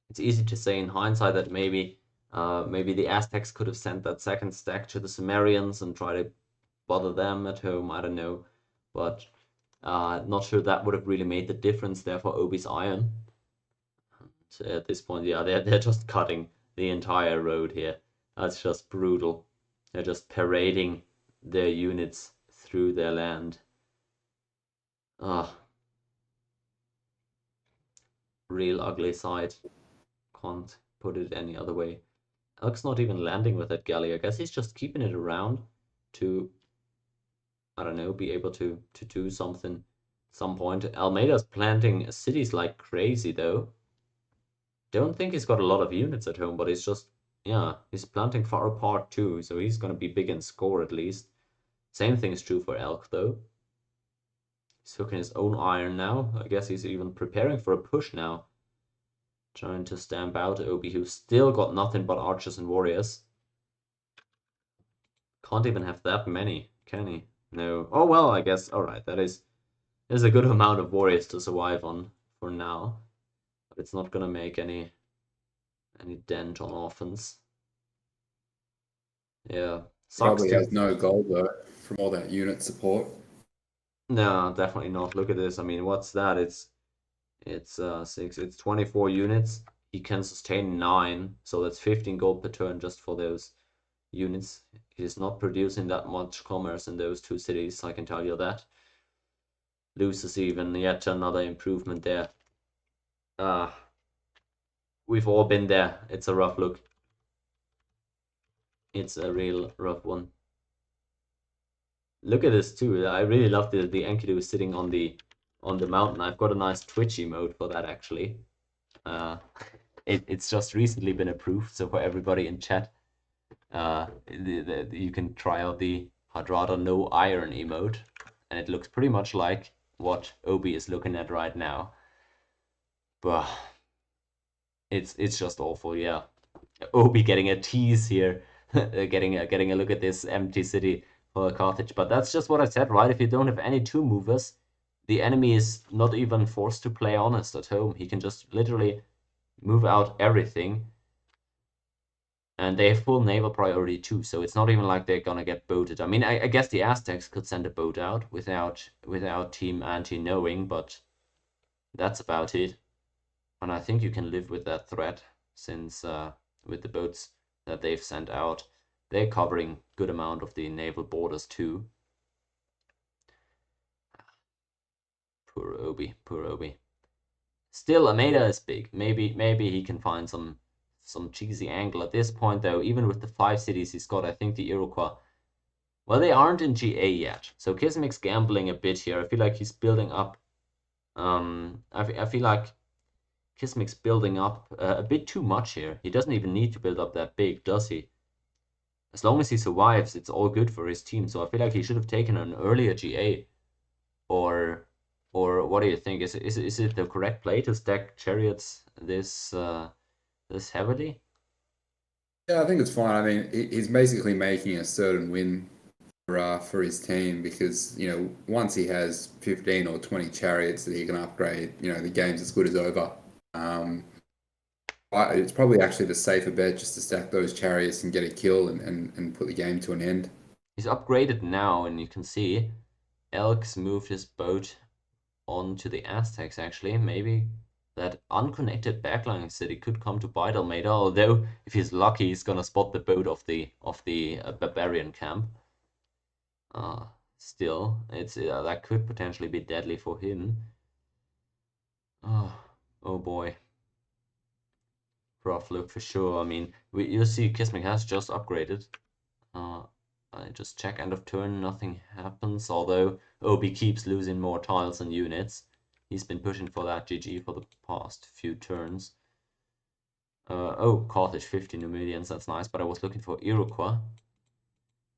It's easy to say in hindsight that maybe the Aztecs could have sent that second stack to the Sumerians and try to bother them at home. I don't know, but not sure that would have really made the difference there for Obi's iron. So at this point, yeah, they're just cutting the entire road here. That's just brutal. They're just parading their units through their land. Real ugly sight. Can't put it any other way. Elk's not even landing with that galley. I guess he's just keeping it around to, I don't know, be able to do something at some point. Almeida's planting cities like crazy, though. Don't think he's got a lot of units at home, but he's just, yeah, he's planting far apart too, so he's going to be big in score at least. Same thing is true for Elk, though. He's hooking his own iron now. I guess he's even preparing for a push now. Trying to stamp out Obi, who's still got nothing but archers and warriors. Can't even have that many, can he? No. Oh well, I guess. Alright, there's a good amount of warriors to survive on for now. But it's not gonna make any dent on offense. Yeah. Sucks Probably has no gold though from all that unit support. No, definitely not. Look at this. I mean, what's that? It's 24 units. He can sustain 9, so that's 15 gold per turn just for those units. He's not producing that much commerce in those two cities, I can tell you that. Loses even yet another improvement there. We've all been there. It's a rough look. It's a real rough one. Look at this too. I really love the Enkidu sitting on the mountain. I've got a nice Twitch emote for that actually. It's just recently been approved, so for everybody in chat, you can try out the Hadrada no iron emote, and it looks pretty much like what Obi is looking at right now. But it's just awful, yeah. Obi getting a tease here, getting a look at this empty city for Carthage. But that's just what I said, right? If you don't have any two movers, the enemy is not even forced to play honest at home. He can just literally move out everything. And they have full naval priority too, so it's not even like they're gonna get boated. I mean, I guess the Aztecs could send a boat out without Team Anti knowing, but that's about it. And I think you can live with that threat, since with the boats that they've sent out, they're covering good amount of the naval borders too. Poor Obi, poor Obi. Still, Almeida is big. Maybe he can find some cheesy angle at this point, though. Even with the 5 cities he's got, I think the Iroquois, well, they aren't in GA yet. So Kismic's gambling a bit here. I feel like he's building up. I feel like Kismic's building up a bit too much here. He doesn't even need to build up that big, does he? As long as he survives, it's all good for his team. So I feel like he should have taken an earlier GA. Or what do you think? Is it the correct play to stack chariots this heavily? Yeah, I think it's fine. I mean, he's basically making a certain win for his team because, once he has 15 or 20 chariots that he can upgrade, the game's as good as over. It's probably actually the safer bet just to stack those chariots and get a kill and put the game to an end. He's upgraded now, and you can see Elk's moved his boat onto the Aztecs, actually. Maybe that unconnected backline city could come to bite Almeida, although if he's lucky, he's gonna spot the boat of the barbarian camp. Still, it's that could potentially be deadly for him. Oh boy. Rough look for sure. I mean, you see Kismic has just upgraded. I just check end of turn, nothing happens, although Obi keeps losing more tiles and units. He's been pushing for that GG for the past few turns. Oh, Carthage 50 Numidians, that's nice, but I was looking for Iroquois.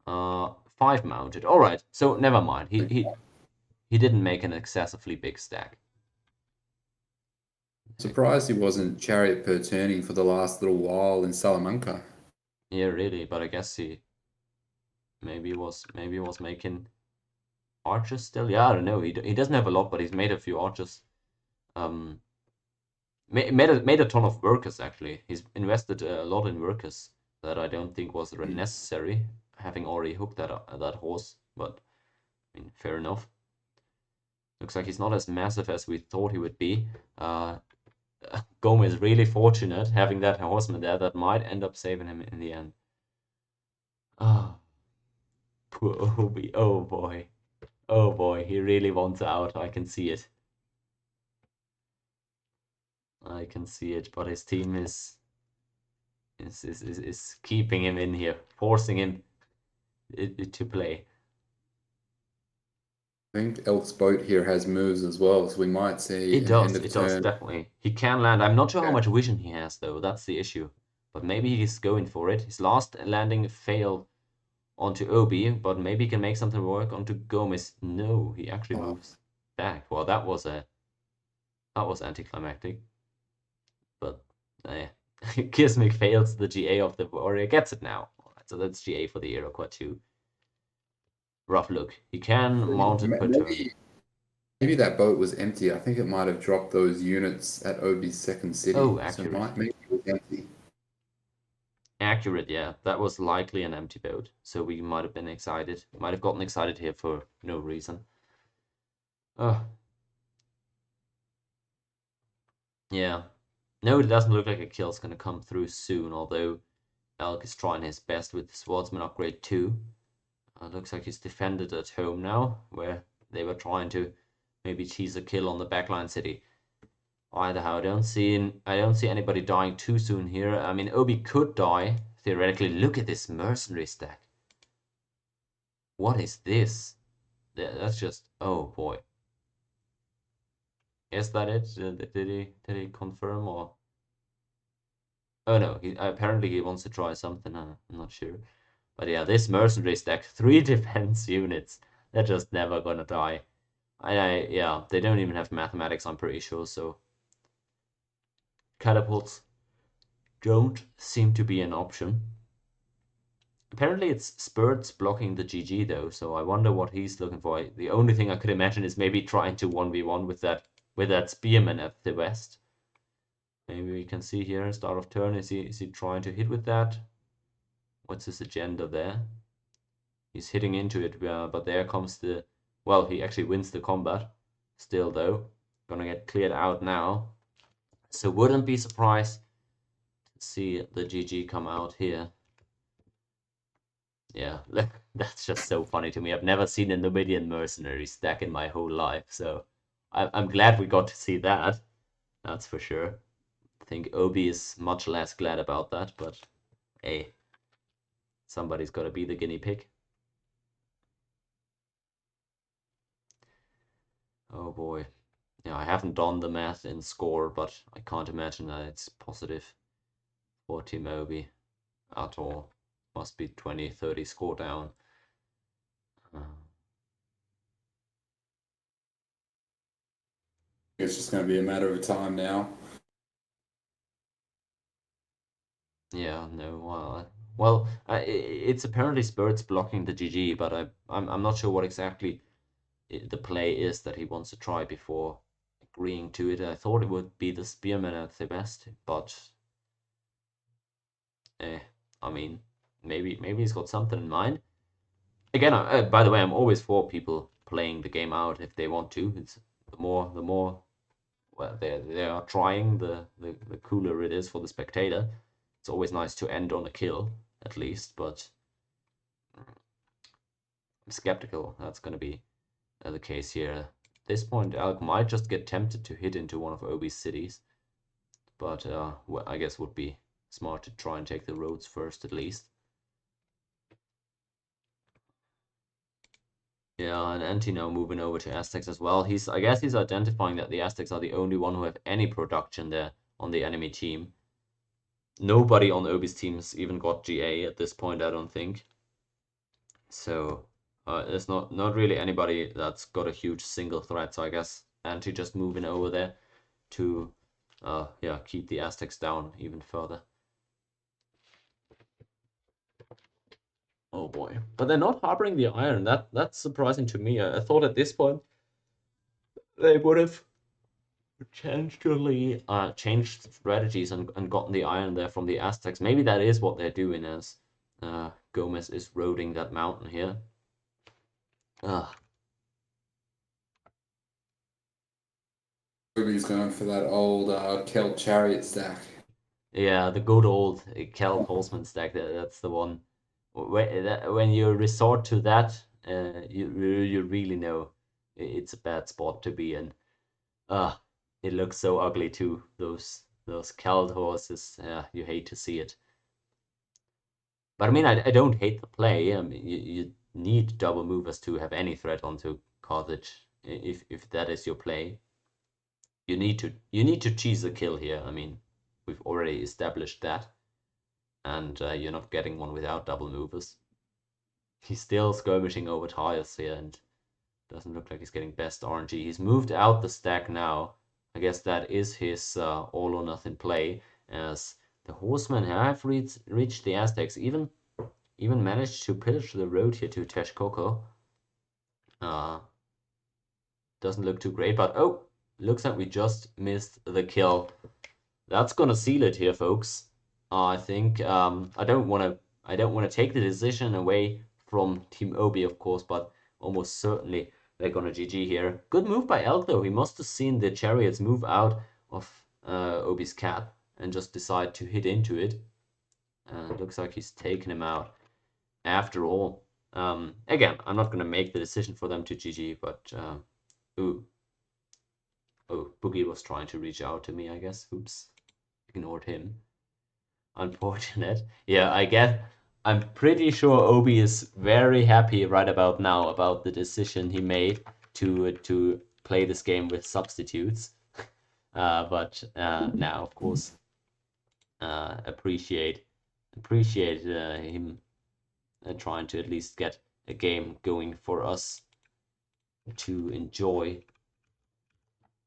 5 mounted. Alright, so never mind. He didn't make an excessively big stack. Surprised he wasn't chariot per turning for the last little while in Salamanca. Yeah, really, but I guess he maybe was making archers still. Yeah, I don't know. He doesn't have a lot, but he's made a few archers. Made a ton of workers actually. He's invested a lot in workers that I don't think was necessary, having already hooked that horse. But I mean, fair enough. Looks like he's not as massive as we thought he would be. Gomez really fortunate having that horseman there that might end up saving him in the end. Oh, poor Obi. Oh boy. Oh boy, he really wants out. I can see it. I can see it, but his team is keeping him in here, forcing him to play. I think Elk's boat here has moves as well, so we might see It does, definitely. He can land. I'm not sure how much vision he has, though. That's the issue. But maybe he's going for it. His last landing failed onto Obi, but maybe he can make something work onto Gomez. No, he actually moves back. Well, that was anticlimactic. But Kismic fails the GA of the warrior, gets it now. Alright, so that's GA for the Iroquois too. Rough look. He can mount it per turn. Maybe that boat was empty. I think it might have dropped those units at Obi's second city. Oh, accurate. So maybe it was empty. Accurate, yeah. That was likely an empty boat. So we might have been excited. Might have gotten excited here for no reason. Yeah. No, it doesn't look like a kill's gonna come through soon, although Elk is trying his best with the Swordsman upgrade too. Looks like he's defended at home now, where they were trying to maybe cheese a kill on the backline city. Either how, I don't see anybody dying too soon here. I mean, Obi could die theoretically. Look at this mercenary stack. What is this? That's just, oh boy. Is that it? Did he confirm, or? Oh no, apparently he wants to try something. I'm not sure. But yeah, this mercenary stack, 3 defense units. They're just never gonna die. Yeah, they don't even have mathematics, I'm pretty sure, so catapults don't seem to be an option. Apparently it's Spurts blocking the GG though, so I wonder what he's looking for. The only thing I could imagine is maybe trying to 1v1 with that Spearman at the west. Maybe we can see here, start of turn, is he trying to hit with that? What's his agenda there? He's hitting into it, but there comes the... Well, he actually wins the combat. Still though, gonna get cleared out now. So wouldn't be surprised to see the GG come out here. Yeah, that's just so funny to me. I've never seen a Numidian mercenary stack in my whole life, so I'm glad we got to see that. That's for sure. I think Obi is much less glad about that, but hey, somebody's got to be the guinea pig. Oh boy. Yeah, I haven't done the math in score, but I can't imagine that it's positive for Team Obi at all. Must be 20, 30 score down. It's just going to be a matter of time now. Yeah, no, well, it's apparently Spurts blocking the GG, but I'm not sure what exactly the play is that he wants to try before agreeing to it. I thought it would be the Spearman at the best, but I mean, maybe he's got something in mind. Again, by the way, I'm always for people playing the game out if they want to. It's the more well they are trying, the cooler it is for the spectator. It's always nice to end on a kill at least, but I'm skeptical that's going to be the case here. At this point, Alk might just get tempted to hit into one of Obi's cities, but well, I guess would be smart to try and take the roads first at least. Yeah, and Anti now moving over to Aztecs as well. I guess he's identifying that the Aztecs are the only one who have any production there on the enemy team. Nobody on Obi's teams even got GA at this point, I don't think. So there's not really anybody that's got a huge single threat. So I guess Anti just moving over there to yeah, keep the Aztecs down even further. Oh boy. But they're not harboring the iron. That's surprising to me. I thought at this point they would have potentially changed strategies and gotten the iron there from the Aztecs. Maybe that is what they're doing as Gomez is roading that mountain here. He's going for that old Celt chariot stack. Yeah, the good old Kel Horseman stack. That's the one. When you resort to that, you really know it's a bad spot to be in. It looks so ugly too. Those Celt horses. You hate to see it. But I mean, I don't hate the play. I mean, you need double movers to have any threat onto Carthage. If that is your play, you need to cheese a kill here. I mean, we've already established that, and you're not getting one without double movers. He's still skirmishing over tires here, and doesn't look like he's getting best RNG. He's moved out the stack now. I guess that is his all or nothing play, as the horsemen have reached the Aztecs, even managed to pillage the road here to Texcoco. Doesn't look too great, but oh, looks like we just missed the kill. That's gonna seal it here, folks. I think I don't want to take the decision away from Team Obi, of course, but almost certainly they're gonna GG here. Good move by Elk though. He must have seen the chariots move out of Obi's cap and just decide to hit into it. Looks like he's taken him out after all. Again, I'm not gonna make the decision for them to GG, but ooh. Oh, Boogie was trying to reach out to me, I guess. Oops. Ignored him. Unfortunate. Yeah, I guess I'm pretty sure Obi is very happy right about now about the decision he made to play this game with substitutes. But now, of course, appreciate him trying to at least get a game going for us to enjoy.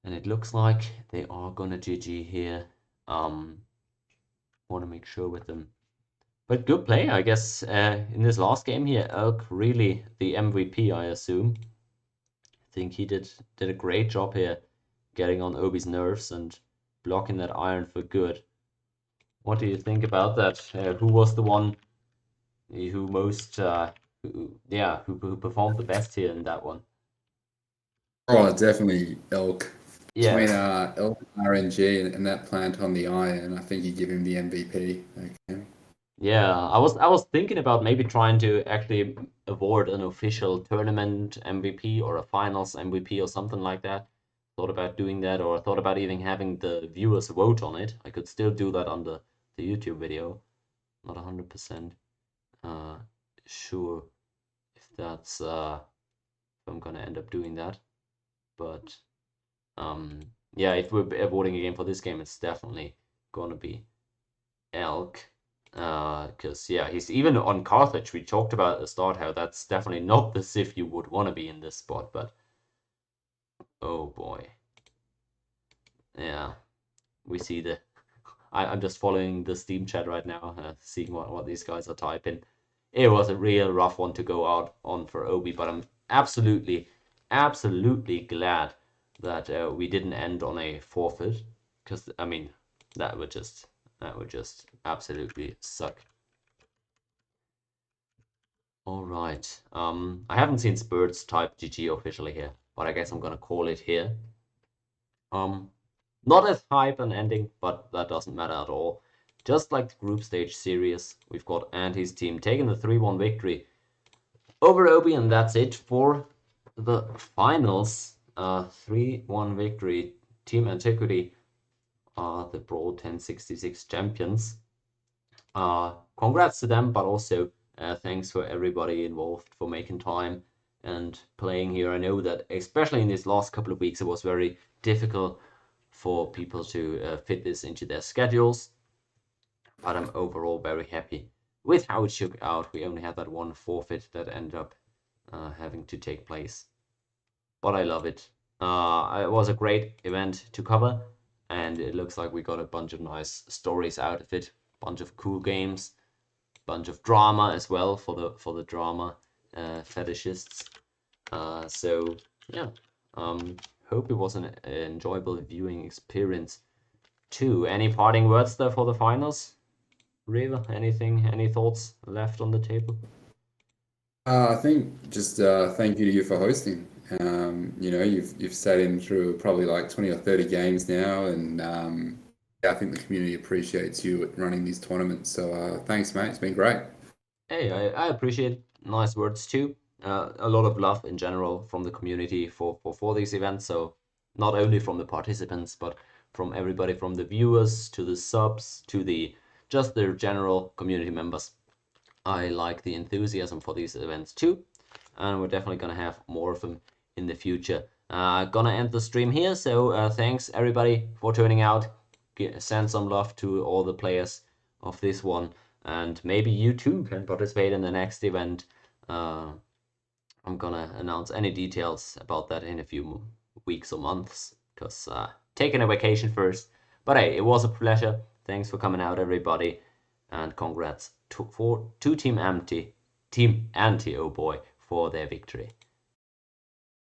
And it looks like they are gonna GG here. Want to make sure with them But good play, I guess, in this last game here. Elk really the MVP, I assume. I think he did a great job here, getting on Obi's nerves and blocking that iron for good. What do you think about that? Who was the one who most, who performed the best here in that one? Oh, definitely Elk. Yeah, Between Elk and RNG and that plant on the iron, I think you give him the MVP. Okay. yeah. I was thinking about maybe trying to actually award an official tournament MVP or a finals MVP or something like that. Thought about doing that, or thought about even having the viewers vote on it. I could still do that on the YouTube video. Not 100% sure if that's if I'm gonna end up doing that. But yeah, if we're awarding a game for this game, it's definitely gonna be Elk. Because yeah, he's even on Carthage. We talked about at the start how that's definitely not the Sif you would want to be in this spot, but oh boy, yeah, we see the. I'm just following the Steam chat right now, seeing what these guys are typing. It was a real rough one to go out on for Obi, but I'm absolutely glad that we didn't end on a forfeit, because I mean that would just absolutely suck. All right. I haven't seen Spurs type GG officially here, but I guess I'm gonna call it here. Not as hype an ending, but that doesn't matter at all. Just like the group stage series, we've got Anti's team taking the 3-1 victory over Obi, and that's it for the finals. 3-1 victory. Team Antiquity are the Brawl 1066 champions. Congrats to them, but also thanks for everybody involved for making time and playing here. I know that especially in these last couple of weeks, it was very difficult for people to fit this into their schedules, but I'm overall very happy with how it shook out. We only had that one forfeit that ended up having to take place, but I love it. It was a great event to cover, and it looks like we got a bunch of nice stories out of it, bunch of cool games, bunch of drama as well for the drama fetishists. So yeah, hope it was an enjoyable viewing experience too. Any parting words there for the finals? Riva, any thoughts left on the table? I think just thank you to you for hosting. You've sat in through probably like 20 or 30 games now, and yeah, I think the community appreciates you at running these tournaments. So thanks, mate. It's been great. Hey, I appreciate nice words too. A lot of love in general from the community for these events. So not only from the participants, but from everybody, from the viewers to the subs to the just the general community members. I like the enthusiasm for these events too, and we're definitely gonna have more of them in the future. Gonna end the stream here, so thanks everybody for turning out. Send some love to all the players of this one, and maybe you too can participate in the next event. I'm gonna announce any details about that in a few weeks or months, because taking a vacation first. But hey, it was a pleasure. Thanks for coming out, everybody, and congrats to Team Anti, oh boy, for their victory.